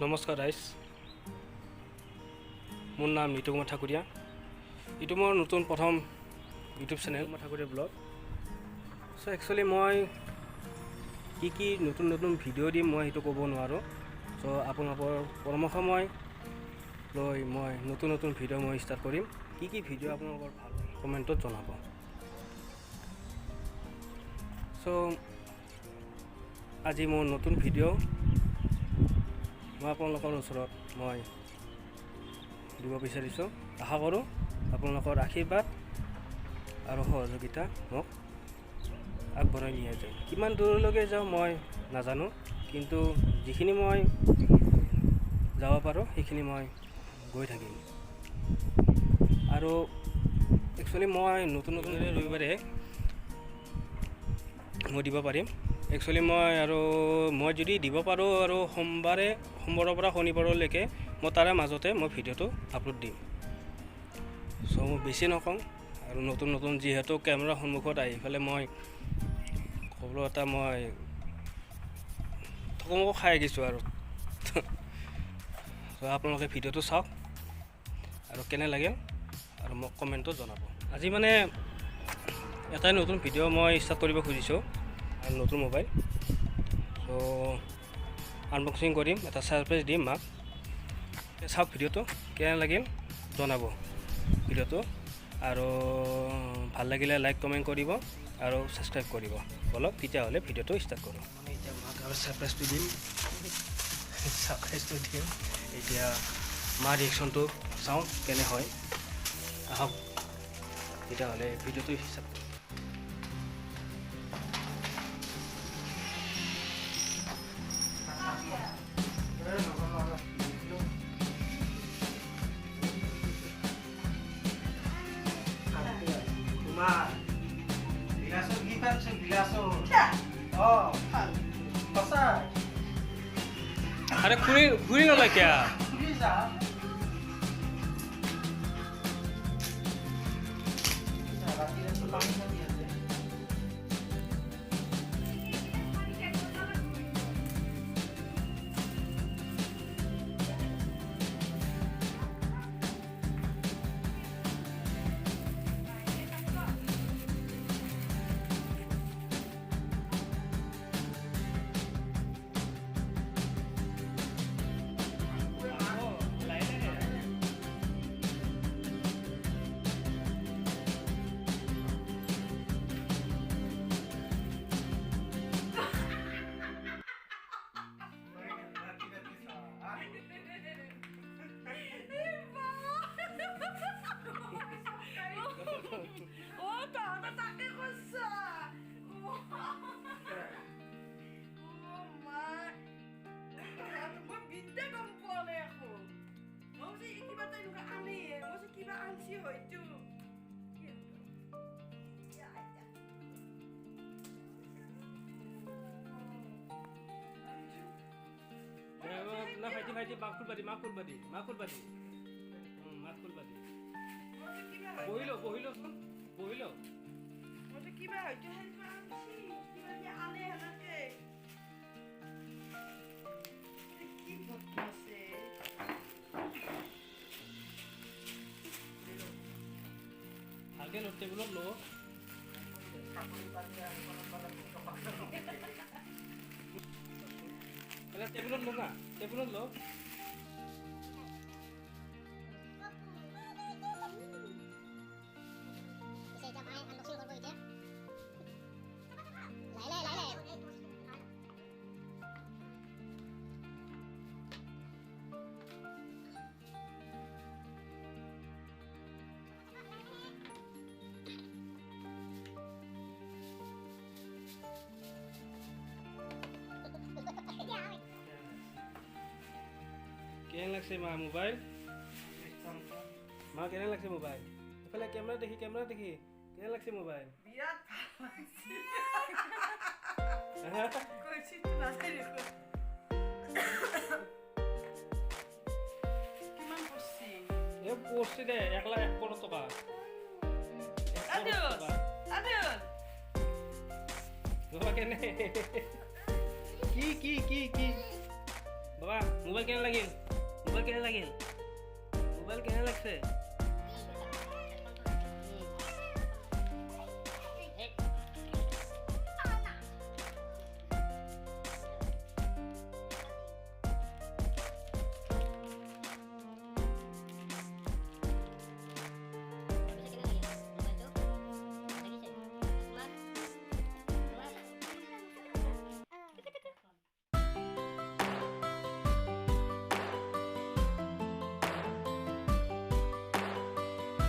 নমস্কাৰ ৰাইজ, মোৰ নাম নিতু কুমাৰ ঠাকুৰীয়া। এইটো মোৰ নতুন প্ৰথম ইউটিউব চেনেল ঠাকুৰীয়া ব্লগ। চ' একচুৱেলি মই কি নতুন ভিডিঅ' দিম মই সেইটো ক'ব নোৱাৰোঁ। চ' আপোনালোকৰ পৰামৰ্শ লৈ মই নতুন ভিডিঅ' মই ষ্টাৰ্ট কৰিম। কি ভিডিঅ' আপোনালোকৰ ভাল লাগে কমেণ্টত জনাব। চ' আজি মোৰ নতুন ভিডিঅ' মই আপোনালোকৰ ওচৰত মই দিব বিচাৰিছোঁ। আশা কৰোঁ আপোনালোকৰ আশীৰ্বাদ আৰু সহযোগিতা মোক আগবঢ়াই নিয়া যায়। কিমান দূৰলৈকে যাওঁ মই নাজানো, কিন্তু যিখিনি মই যাব পাৰোঁ সেইখিনি মই গৈ থাকিম। আৰু একচুৱেলি মই নতুন ৰবিবাৰে মই দিব পাৰিম। একচুৱেলি মই যদি দিব পাৰোঁ আৰু সোমবাৰৰ পৰা শনিবাৰলৈকে মই তাৰে মাজতে মই ভিডিঅ'টো আপলোড দিম। চ' মই বেছি নকওঁ। আৰু নতুন যিহেতু কেমেৰাৰ সন্মুখত আহি পেলাই মই ক'বলৈ এটা মই থকমক খাই গৈছোঁ আৰু চ' আপোনালোকে ভিডিঅ'টো চাওক আৰু কেনে লাগিল আৰু মোক কমেণ্টত জনাব। আজি মানে এটাই নতুন ভিডিঅ' মই ষ্টাৰ্ট কৰিব খুজিছোঁ আৰু নতুন মোবাইল। চ' আনবক্সিং কৰিম, এটা ছাৰপ্ৰাইজ দিম মাক। চাওক ভিডিঅ'টো কেনে লাগিল জনাব ভিডিঅ'টো, আৰু ভাল লাগিলে লাইক কমেণ্ট কৰিব আৰু ছাবস্ক্ৰাইব কৰিব। বলক তেতিয়াহ'লে ভিডিঅ'টো ষ্টাৰ্ট কৰোঁ। মানে এতিয়া মাক আৰু ছাৰপ্ৰাইজটো দিম। এতিয়া মাৰ ৰিয়েকশ্যনটো চাওঁ কেনে হয়। আহক তেতিয়াহ'লে ভিডিঅ'টো ষ্টাৰ্ট কৰোঁ। अरे घूरी लो क्या না ভাইটি মাকুল বাদি বহিল কিবা হয়তো ভালকে লো টেবুলত লো টেবুলত লো না টেবুলত লো। কেনে লাগছে মা মোবাইল? মা কেনে লাগছে মোবাইল? এফালে কেমেৰা দেখি কেনে লাগছে মোবাইল? বিৰাট ভাল লাগছে। কৈছিতো নাথাকিব। কিমান পড়ছি? এ পড়ছি দে 1,01,00,000 টকা। আদিল বাবা কেনে কি বাবা মোবাইল কেনে লাগিল মোবাইল কেনে লাগিছে